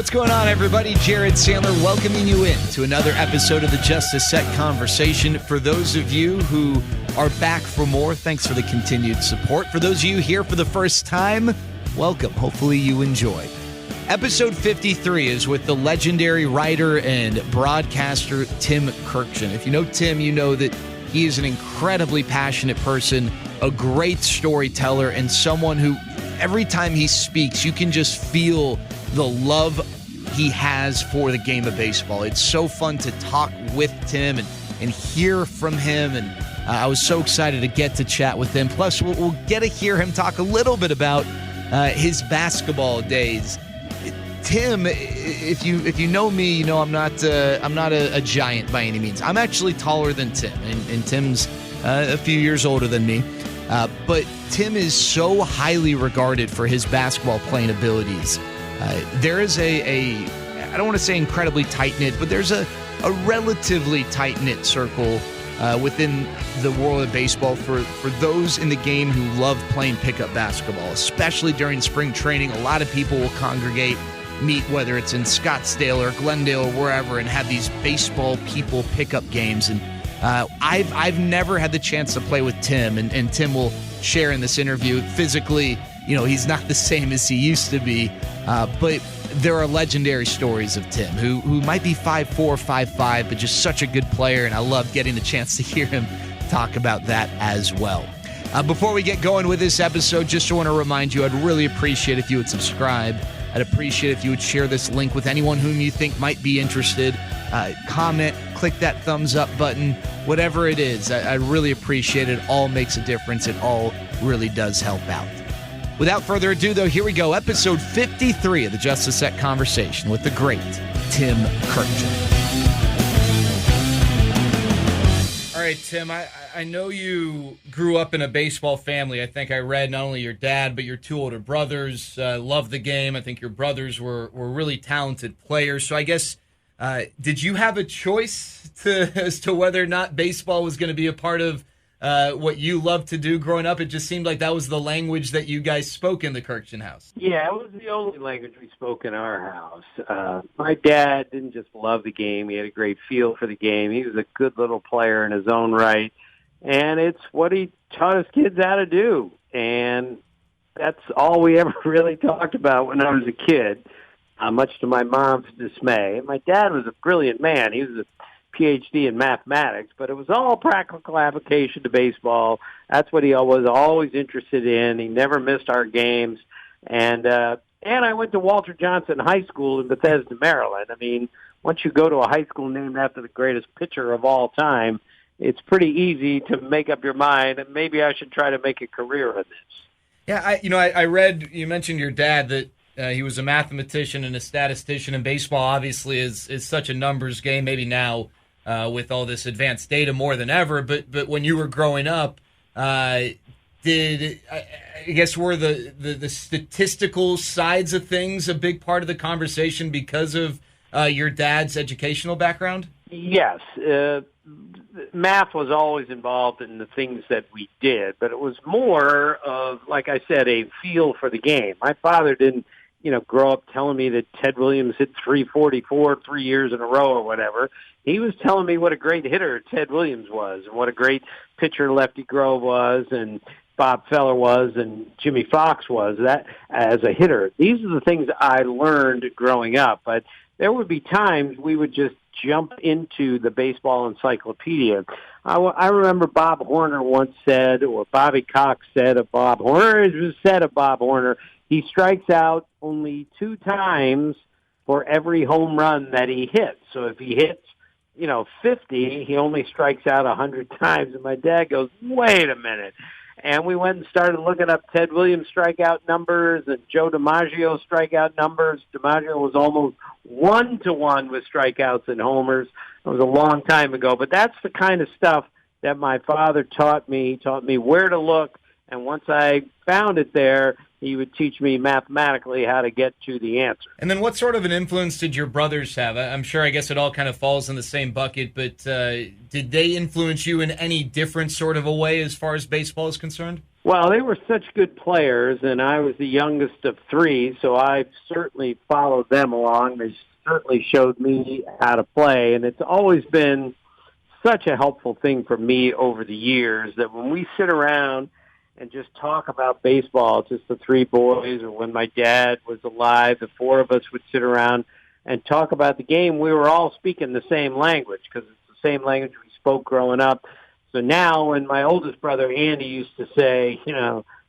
What's going on, everybody? Jared Sandler welcoming you in to another episode of the Just a Sec Conversation. For those of you who are back for more, thanks for the continued support. For those of you here for the first time, welcome. Hopefully you enjoy. Episode 53 is with the legendary writer and broadcaster Tim Kurkjian. If you know Tim, you know that he is an incredibly passionate person, a great storyteller, and someone who every time he speaks, you can just feel the love he has for the game of baseball. It's so fun to talk with Tim and hear from him, and I was so excited to get to chat with him. Plus, we'll get to hear him talk a little bit about his basketball days. Tim, if you know me, you know I'm not a giant by any means. I'm actually taller than Tim, and Tim's a few years older than me. But Tim is so highly regarded for his basketball playing abilities. There is I don't want to say incredibly tight-knit, but there's a relatively tight-knit circle within the world of baseball for those in the game who love playing pickup basketball, especially during spring training. A lot of people will congregate, meet, whether it's in Scottsdale or Glendale or wherever, and have these baseball people pickup games. And I've never had the chance to play with Tim, and Tim will share in this interview. Physically, he's not the same as he used to be, but there are legendary stories of Tim, who might be 5'4", 5'5", but just such a good player, and I love getting the chance to hear him talk about that as well. Before we get going with this episode, just want to remind you, I'd really appreciate if you would subscribe. I'd appreciate if you would share this link with anyone whom you think might be interested. Comment, click that thumbs up button, whatever it is. I really appreciate it. It all makes a difference. It all really does help out. Without further ado, though, here we go. Episode 53 of the Just a Sec Conversation with the great Tim Kurkjian. All right, Tim, I know you grew up in a baseball family. I think I read not only your dad, but your two older brothers loved the game. I think your brothers were really talented players. So I guess, did you have a choice as to whether or not baseball was going to be a part of what you loved to do growing up? It just seemed like that was the language that you guys spoke in the Kurkjian house. Yeah, it was the only language we spoke in our house. My dad didn't just love the game. He had a great feel for the game. He was a good little player in his own right, and it's what he taught his kids how to do. And that's all we ever really talked about when I was a kid, much to my mom's dismay. And my dad was a brilliant man. He was a PhD in mathematics, but it was all practical application to baseball. That's what he was always interested in. He never missed our games. And I went to Walter Johnson High School in Bethesda, Maryland. I mean, once you go to a high school named after the greatest pitcher of all time, it's pretty easy to make up your mind, and maybe I should try to make a career in this. Yeah, I read, you mentioned your dad, that he was a mathematician and a statistician, and baseball obviously is such a numbers game, maybe now with all this advanced data more than ever, but when you were growing up, were the statistical sides of things a big part of the conversation because of your dad's educational background? Yes. Math was always involved in the things that we did, but it was more of, like I said, a feel for the game. My father didn't grow up telling me that Ted Williams hit 344 3 years in a row or whatever. He was telling me what a great hitter Ted Williams was and what a great pitcher Lefty Grove was and Bob Feller was and Jimmy Fox was that as a hitter. These are the things I learned growing up, but there would be times we would just jump into the baseball encyclopedia. I remember Bob Horner once said, or Bobby Cox said of Bob Horner, it was said of Bob Horner, he strikes out only 2 times for every home run that he hits. So if he hits, 50, he only strikes out 100 times. And my dad goes, wait a minute. And we went and started looking up Ted Williams' strikeout numbers and Joe DiMaggio's strikeout numbers. DiMaggio was almost 1-to-1 with strikeouts and homers. It was a long time ago. But that's the kind of stuff that my father taught me. He taught me where to look. And once I found it there, he would teach me mathematically how to get to the answer. And then what sort of an influence did your brothers have? I'm sure, I guess it all kind of falls in the same bucket, but did they influence you in any different sort of a way as far as baseball is concerned? Well, they were such good players, and I was the youngest of three, so I certainly followed them along. They certainly showed me how to play, and it's always been such a helpful thing for me over the years that when we sit around and just talk about baseball, just the three boys, or when my dad was alive, the four of us would sit around and talk about the game. We were all speaking the same language because it's the same language we spoke growing up. So now when my oldest brother, Andy, used to say,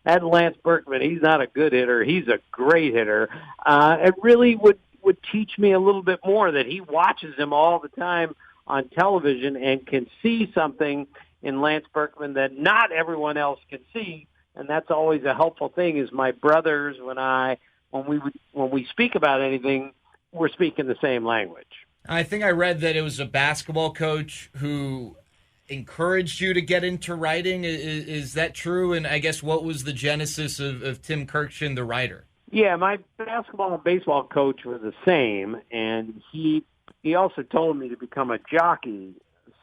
that Lance Berkman, he's not a good hitter, he's a great hitter, it really would teach me a little bit more that he watches him all the time on television and can see something in Lance Berkman that not everyone else can see, and that's always a helpful thing. Is my brothers, when we speak about anything, we're speaking the same language. I think I read that it was a basketball coach who encouraged you to get into writing. Is that true? And I guess what was the genesis of Tim Kurkjian, the writer? Yeah, my basketball and baseball coach were the same, and he also told me to become a jockey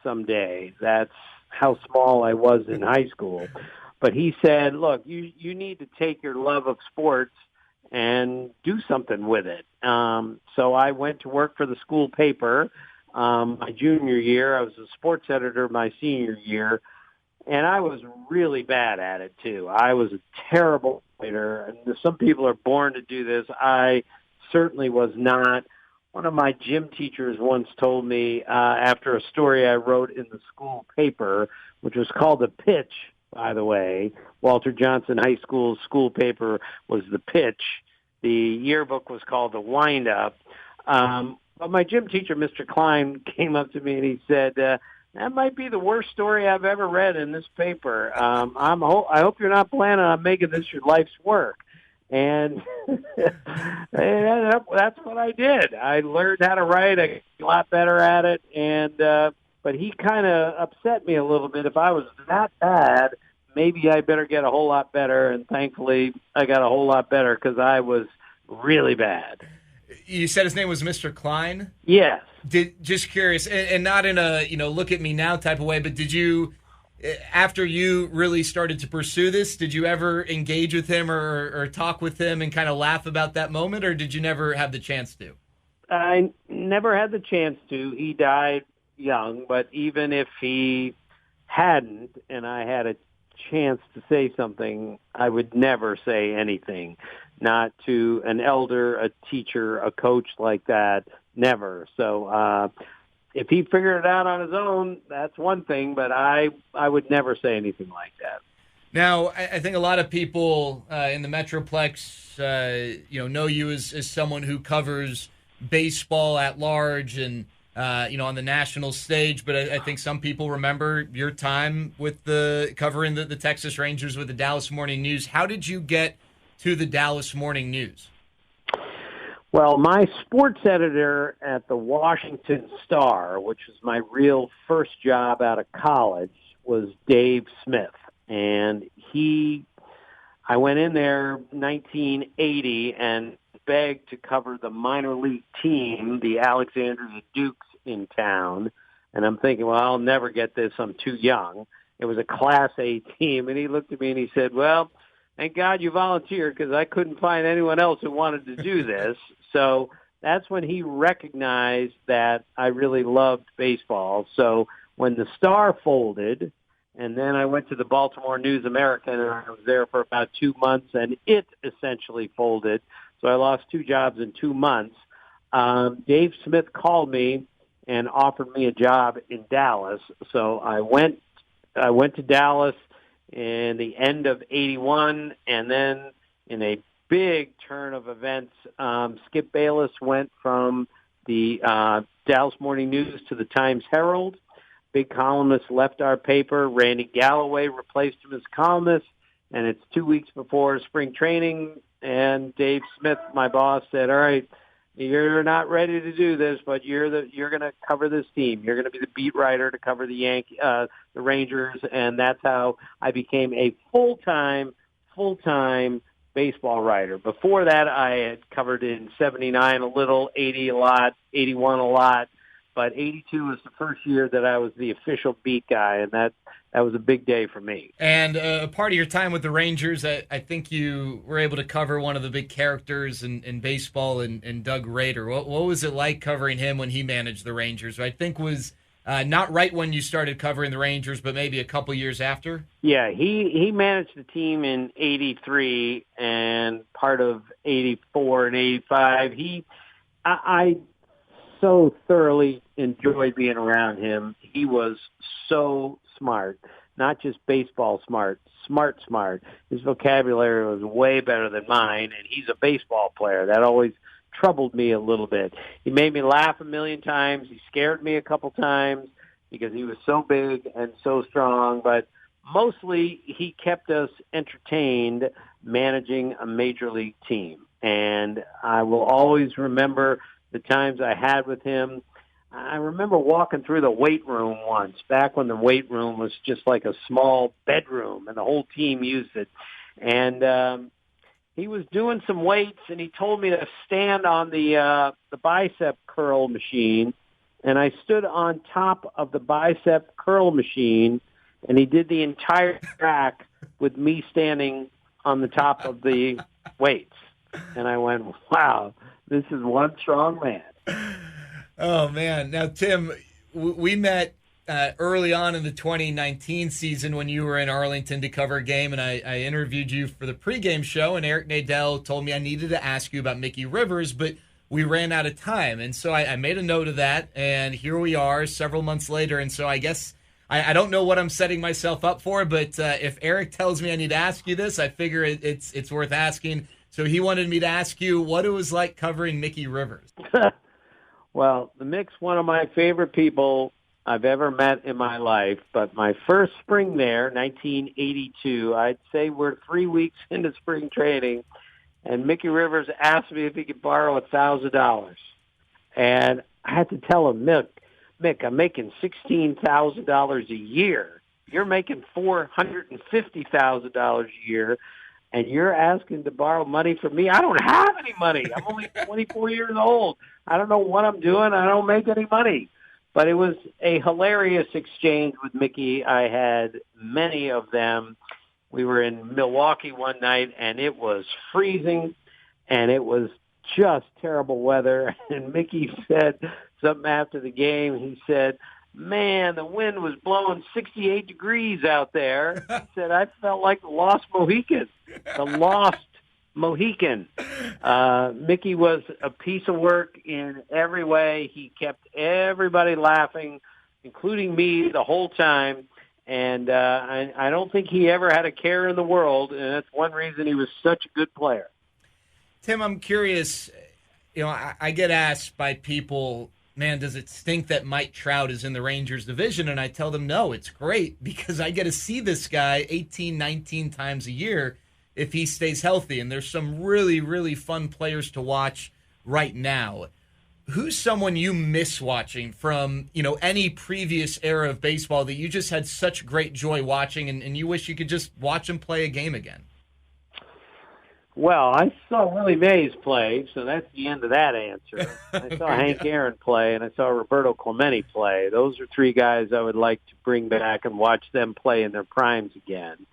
someday. That's how small I was in high school. But he said, look, you need to take your love of sports and do something with it. So I went to work for the school paper my junior year. I was a sports editor my senior year, and I was really bad at it, too. I was a terrible writer, and some people are born to do this. I certainly was not. One of my gym teachers once told me after a story I wrote in the school paper, which was called The Pitch, by the way. Walter Johnson High School's school paper was The Pitch. The yearbook was called The Wind-Up. But my gym teacher, Mr. Klein, came up to me and he said, that might be the worst story I've ever read in this paper. I hope you're not planning on making this your life's work. And that's what I did. I learned how to write. I got a lot better at it. But he kind of upset me a little bit. If I was that bad, maybe I better get a whole lot better. And thankfully, I got a whole lot better because I was really bad. You said his name was Mr. Klein? Yes. Just curious, and not in a look at me now type of way, but did you, after you really started to pursue this, did you ever engage with him or talk with him and kind of laugh about that moment, or did you never have the chance to? I never had the chance to. He died young, but even if he hadn't and I had a chance to say something, I would never say anything. Not to an elder, a teacher, a coach like that, never. So if he figured it out on his own, that's one thing, but I would never say anything like that. Now, I think a lot of people in the Metroplex, know you as someone who covers baseball at large and, on the national stage. But I think some people remember your time with covering the Texas Rangers with the Dallas Morning News. How did you get to the Dallas Morning News? Well, my sports editor at the Washington Star, which was my real first job out of college, was Dave Smith. And I went in there 1980 and begged to cover the minor league team, the Alexandria Dukes in town. And I'm thinking, well, I'll never get this. I'm too young. It was a Class A team. And he looked at me and he said, well, thank God you volunteered because I couldn't find anyone else who wanted to do this. So that's when he recognized that I really loved baseball. So when the Star folded, and then I went to the Baltimore News American, and I was there for about 2 months, and it essentially folded. So I lost 2 jobs in 2 months. Dave Smith called me and offered me a job in Dallas. So I went to Dallas in the end of 81, and then in a big turn of events, Skip Bayless went from the Dallas Morning News to the Times-Herald. Big columnist left our paper. Randy Galloway replaced him as columnist, and it's 2 weeks before spring training, and Dave Smith, my boss, said, all right, you're not ready to do this, but you're going to cover this team. You're going to be the beat writer to cover the Rangers, and that's how I became a full-time baseball writer. Before that, I had covered in 79 a little, 80 a lot, 81 a lot, but 82 was the first year that I was the official beat guy, and that was a big day for me. And a part of your time with the Rangers, I think you were able to cover one of the big characters in baseball, in Doug Rader. What was it like covering him when he managed the Rangers? I think was not right when you started covering the Rangers, but maybe a couple years after? Yeah, he managed the team in '83 and part of '84 and '85. I so thoroughly enjoyed being around him. He was so smart, not just baseball smart, smart. His vocabulary was way better than mine, and he's a baseball player. That always troubled me a little bit. He made me laugh a million times. He scared me a couple times because he was so big and so strong, but mostly he kept us entertained managing a major league team. And I will always remember the times I had with him. I remember walking through the weight room once, back when the weight room was just like a small bedroom and the whole team used it. And he was doing some weights, and he told me to stand on the bicep curl machine. And I stood on top of the bicep curl machine, and he did the entire track with me standing on the top of the weights. And I went, wow, this is one strong man. Oh, man. Now, Tim, we met early on in the 2019 season when you were in Arlington to cover a game, and I interviewed you for the pregame show, and Eric Nadel told me I needed to ask you about Mickey Rivers, but we ran out of time. And so I made a note of that, and here we are several months later. And so I guess I don't know what I'm setting myself up for, but if Eric tells me I need to ask you this, I figure it's worth asking. So he wanted me to ask you what it was like covering Mickey Rivers. Well, the Mick's one of my favorite people I've ever met in my life. But my first spring there, 1982, I'd say we're 3 weeks into spring training, and Mickey Rivers asked me if he could borrow $1,000. And I had to tell him, Mick, I'm making $16,000 a year. You're making $450,000 a year, and you're asking to borrow money from me. I don't have any money. I'm only 24 years old. I don't know what I'm doing. I don't make any money. But it was a hilarious exchange with Mickey. I had many of them. We were in Milwaukee one night, and it was freezing, and it was just terrible weather. And Mickey said something after the game. He said, man, the wind was blowing 68 degrees out there. He said, I felt like the Lost Mohican. The Lost Mohican. Mickey was a piece of work in every way. He kept everybody laughing, including me, the whole time. And I don't think he ever had a care in the world, and that's one reason he was such a good player. Tim, I'm curious, I get asked by people, man, does it stink that Mike Trout is in the Rangers division? And I tell them, no, it's great because I get to see this guy 18, 19 times a year if he stays healthy. And there's some really, really fun players to watch right now. Who's someone you miss watching from, any previous era of baseball that you just had such great joy watching and you wish you could just watch him play a game again? Well, I saw Willie Mays play, so that's the end of that answer. I saw Hank Aaron play, and I saw Roberto Clemente play. Those are three guys I would like to bring back and watch them play in their primes again.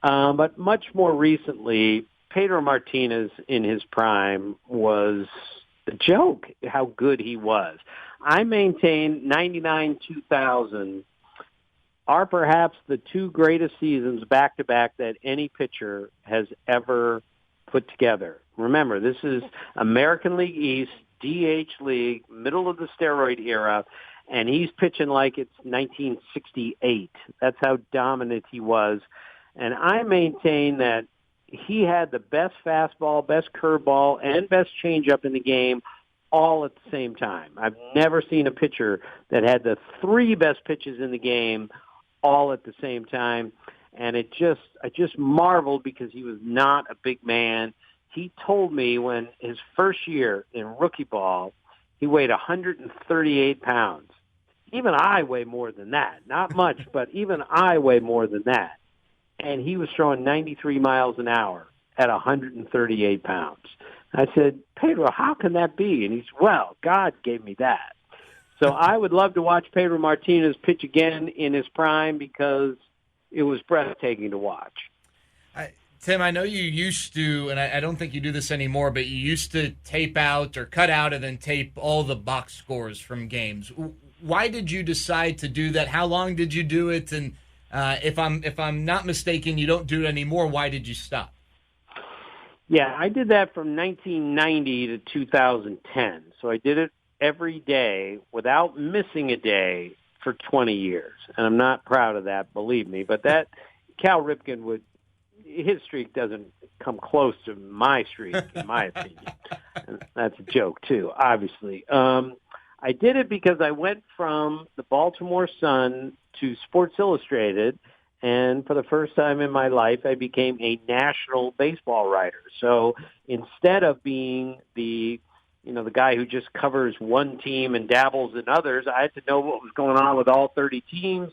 But much more recently, Pedro Martinez in his prime was a joke how good he was. I maintain 99-2000 are perhaps the two greatest seasons back-to-back that any pitcher has ever put together. Remember, this is American League East, DH League, middle of the steroid era, and he's pitching like it's 1968. That's how dominant he was. And I maintain that he had the best fastball, best curveball, and best changeup in the game all at the same time. I've never seen a pitcher that had the three best pitches in the game all at the same time. And I just marveled because he was not a big man. He told me when his first year in rookie ball, he weighed 138 pounds. Even I weigh more than that. Not much, but even I weigh more than that. And he was throwing 93 miles an hour at 138 pounds. I said, Pedro, how can that be? And he said, well, God gave me that. So I would love to watch Pedro Martinez pitch again in his prime because it was breathtaking to watch. Tim, I know you used to, and I don't think you do this anymore, but you used to tape out or cut out and then tape all the box scores from games. Why did you decide to do that? How long did you do it? And if I'm not mistaken, you don't do it anymore. Why did you stop? Yeah, I did that from 1990 to 2010. So I did it every day without missing a day for 20 years. And I'm not proud of that, believe me. But that Cal Ripken his streak doesn't come close to my streak, in my opinion. And that's a joke, too, obviously. I did it because I went from the Baltimore Sun to Sports Illustrated, and for the first time in my life, I became a national baseball writer. So instead of being the guy who just covers one team and dabbles in others, I had to know what was going on with all 30 teams.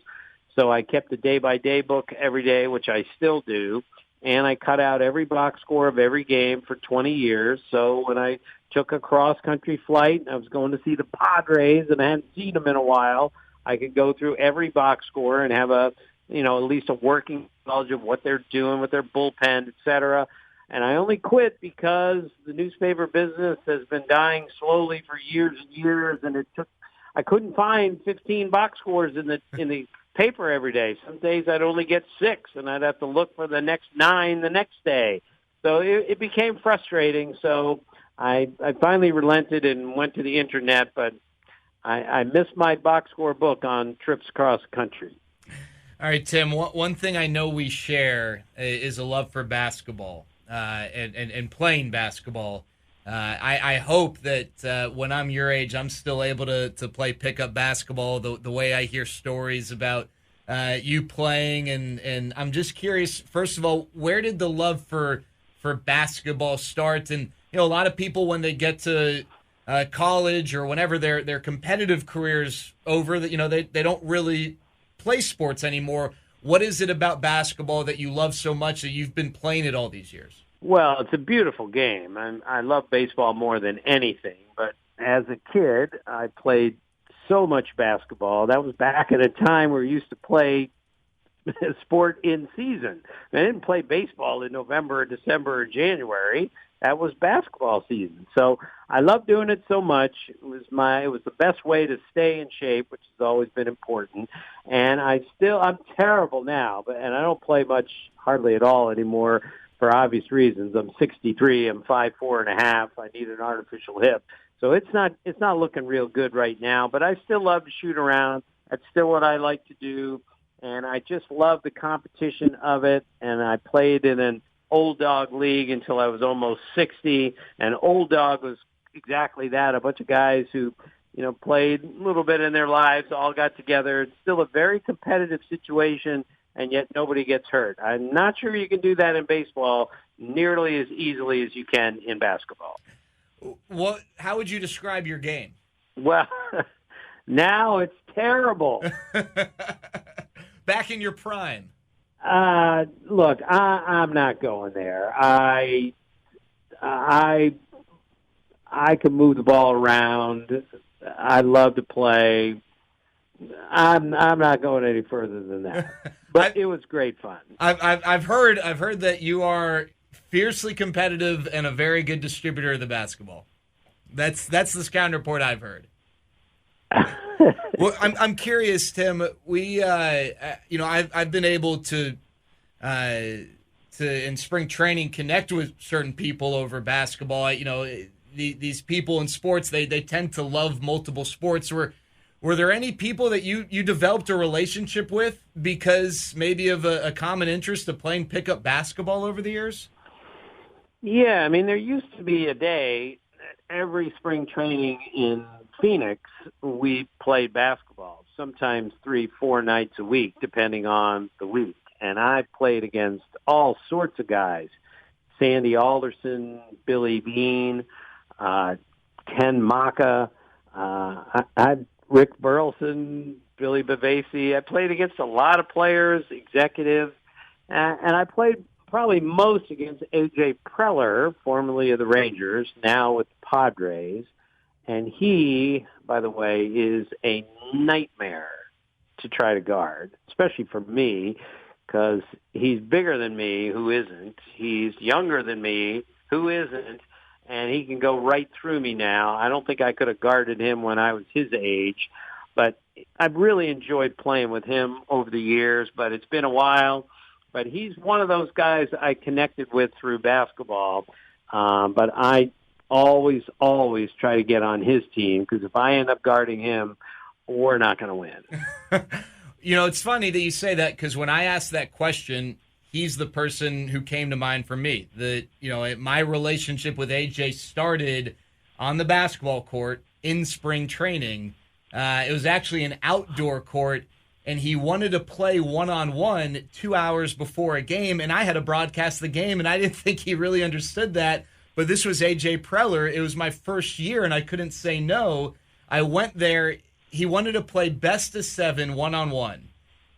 So I kept a day-by-day book every day, which I still do, and I cut out every box score of every game for 20 years. So when I took a cross-country flight and I was going to see the Padres and I hadn't seen them in a while, I could go through every box score and have at least a working knowledge of what they're doing with their bullpen, et cetera. And I only quit because the newspaper business has been dying slowly for years and years, and I couldn't find 15 box scores in the paper every day. Some days I'd only get 6, and I'd have to look for the next 9 the next day. So it became frustrating. So I finally relented and went to the internet, but I missed my box score book on trips across the country. All right, Tim, one thing I know we share is a love for basketball and playing basketball. I hope that when I'm your age, I'm still able to play pickup basketball the way I hear stories about you playing. And I'm just curious, first of all, where did the love for basketball start? And, a lot of people, when they get to college or whenever their competitive career's over, that they don't really play sports anymore. What is it about basketball that you love so much that you've been playing it all these years? Well, it's a beautiful game. I love baseball more than anything. But as a kid, I played so much basketball. That was back at a time where we used to play sport in season. I didn't play baseball in November or December or January. That was basketball season. So I love doing it so much. It was the best way to stay in shape, which has always been important. And I'm terrible now, and I don't play much, hardly at all anymore for obvious reasons. I'm 63. I'm 5'4.5". I need an artificial hip. So it's not looking real good right now, but I still love to shoot around. That's still what I like to do. And I just love the competition of it. And I played in an old dog league until I was almost 60. And old dog was exactly that. A bunch of guys who, played a little bit in their lives, all got together. It's still a very competitive situation, and yet nobody gets hurt. I'm not sure you can do that in baseball nearly as easily as you can in basketball. How would you describe your game? Well, now it's terrible. Back in your prime. Look, I'm not going there. I can move the ball around. I love to play. I'm not going any further than that. But it was great fun. I've heard that you are fiercely competitive and a very good distributor of the basketball. That's the scouting report I've heard. Well, I'm curious, Tim. We I've been able to in spring training connect with certain people over basketball. These people in sports, they tend to love multiple sports. Were there any people that you developed a relationship with because maybe of a common interest of playing pickup basketball over the years? Yeah, there used to be a day every spring training in Phoenix, we played basketball, sometimes 3-4 nights a week, depending on the week. And I played against all sorts of guys, Sandy Alderson, Billy Bean, Ken Maka, Rick Burleson, Billy Bavasi. I played against a lot of players, executives, and I played probably most against A.J. Preller, formerly of the Rangers, now with the Padres. And he, by the way, is a nightmare to try to guard, especially for me, because he's bigger than me, who isn't. He's younger than me, who isn't. And he can go right through me now. I don't think I could have guarded him when I was his age. But I've really enjoyed playing with him over the years, but it's been a while. But he's one of those guys I connected with through basketball. But I always try to get on his team, because if I end up guarding him, we're not going to win. It's funny that you say that, because when I asked that question, he's the person who came to mind for me. My relationship with AJ started on the basketball court in spring training. It was actually an outdoor court, and he wanted to play one-on-one 2 hours before a game, and I had to broadcast the game, and I didn't think he really understood that. But this was AJ Preller. It was my first year, and I couldn't say no. I went there. He wanted to play best of 7 one-on-one.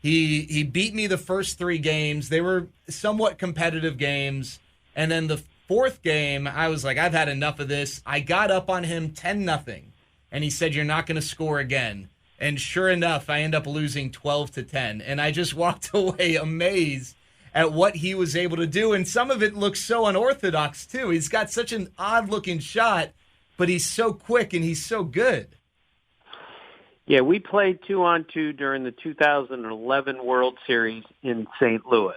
He beat me the first 3 games. They were somewhat competitive games. And then the 4th game, I was like, I've had enough of this. I got up on him 10-0. And he said, you're not going to score again. And sure enough, I end up losing 12-10. And I just walked away amazed at what he was able to do. And some of it looks so unorthodox, too. He's got such an odd-looking shot, but he's so quick and he's so good. Yeah, we played 2-on-2 during the 2011 World Series in St. Louis.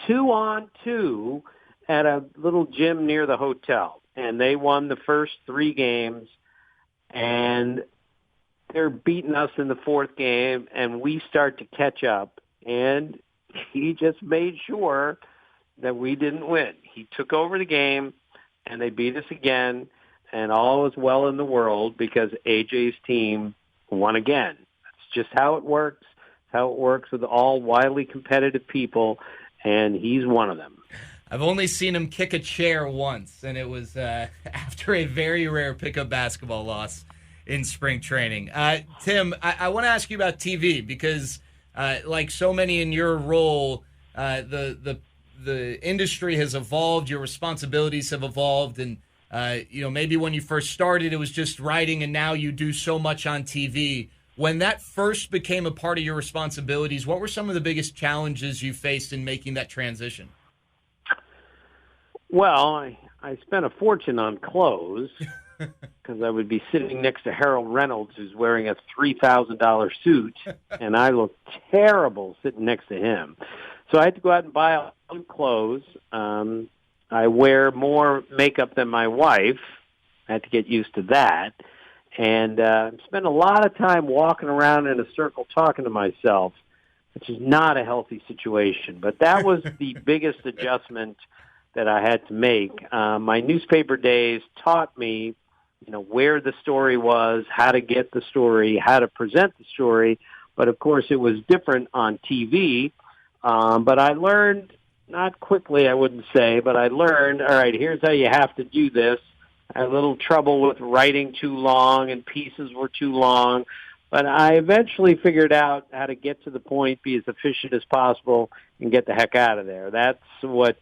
2-on-2 at a little gym near the hotel. And they won the first 3 games. And they're beating us in the 4th game, and we start to catch up. And he just made sure that we didn't win. He took over the game, and they beat us again, and all is well in the world because AJ's team won again. That's just how it works. It's how it works with all wildly competitive people, and he's one of them. I've only seen him kick a chair once, and it was after a very rare pickup basketball loss in spring training. Tim, I want to ask you about TV, because like so many in your role, the industry has evolved, your responsibilities have evolved, and maybe when you first started it was just writing, and now you do so much on TV. When that first became a part of your responsibilities, what were some of the biggest challenges you faced in making that transition? Well, I spent a fortune on clothes because I would be sitting next to Harold Reynolds, who's wearing a $3,000 suit, and I look terrible sitting next to him. So I had to go out and buy all new clothes. I wear more makeup than my wife. I had to get used to that. And spend a lot of time walking around in a circle talking to myself, which is not a healthy situation. But that was the biggest adjustment that I had to make. My newspaper days taught me, where the story was, how to get the story, how to present the story. But, of course, it was different on TV. But I learned, not quickly, I wouldn't say, but I learned, all right, here's how you have to do this. I had a little trouble with writing too long, and pieces were too long. But I eventually figured out how to get to the point, be as efficient as possible, and get the heck out of there. That's what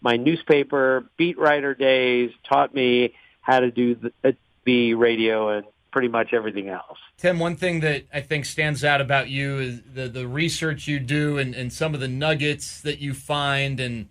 my newspaper beat writer days taught me how to do the radio and pretty much everything else. Tim, one thing that I think stands out about you is the research you do and some of the nuggets that you find and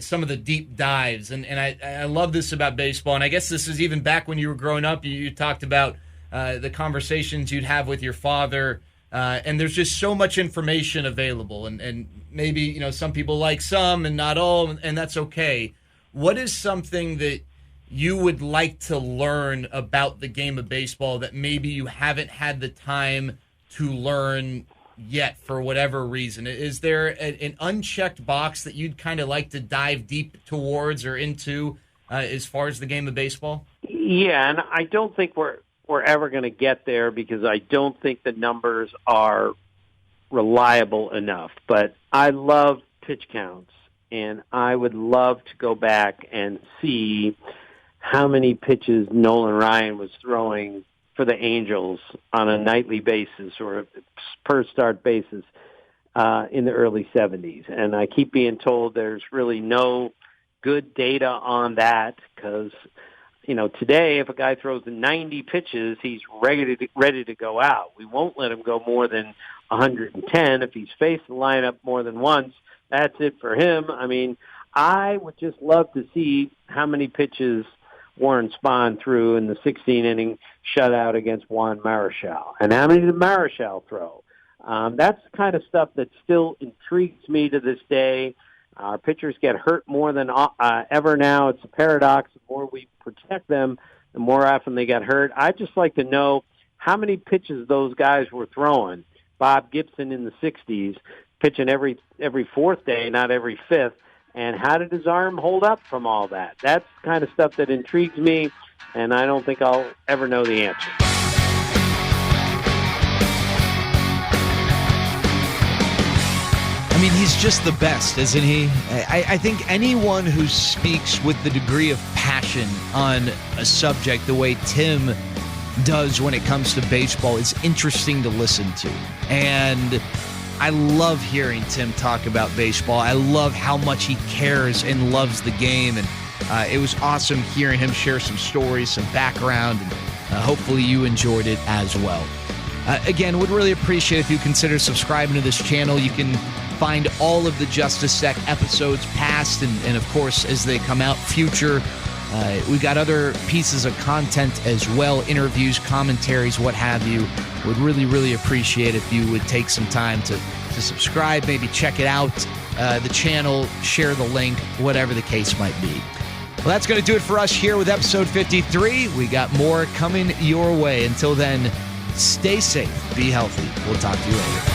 some of the deep dives. And I love this about baseball. And I guess this is even back when you were growing up. You talked about the conversations you'd have with your father. And there's just so much information available. And maybe, some people like some and not all, and that's okay. What is something that you would like to learn about the game of baseball that maybe you haven't had the time to learn yet for whatever reason? Is there an unchecked box that you'd kind of like to dive deep towards or into as far as the game of baseball? Yeah, and I don't think we're ever going to get there because I don't think the numbers are reliable enough. But I love pitch counts, and I would love to go back and see how many pitches Nolan Ryan was throwing for the Angels on a nightly basis or a per-start basis in the early 70s. And I keep being told there's really no good data on that because, today, if a guy throws 90 pitches, he's ready to go out. We won't let him go more than 110. If he's faced the lineup more than once, that's it for him. I mean, I would just love to see how many pitches Warren Spahn threw in the 16-inning shutout against Juan Marichal, and how many did Marichal throw? That's the kind of stuff that still intrigues me to this day. Our pitchers get hurt more than ever now. It's a paradox. The more we protect them, the more often they get hurt. I'd just like to know how many pitches those guys were throwing. Bob Gibson in the 60s, pitching every fourth day, not every fifth. And how did his arm hold up from all that? That's the kind of stuff that intrigues me, and I don't think I'll ever know the answer. I mean, he's just the best, isn't he? I think anyone who speaks with the degree of passion on a subject the way Tim does when it comes to baseball is interesting to listen to. And I love hearing Tim talk about baseball. I love how much he cares and loves the game. And it was awesome hearing him share some stories, some background, and hopefully you enjoyed it as well. Again, would really appreciate if you consider subscribing to this channel. You can find all of the Just a Sec episodes, past and of course, as they come out, future. We got other pieces of content as well, interviews, commentaries, what have you. Would really, really appreciate if you would take some time to subscribe, maybe check it out, the channel, share the link, whatever the case might be. Well, that's going to do it for us here with episode 53. We got more coming your way. Until then, stay safe, be healthy. We'll talk to you later.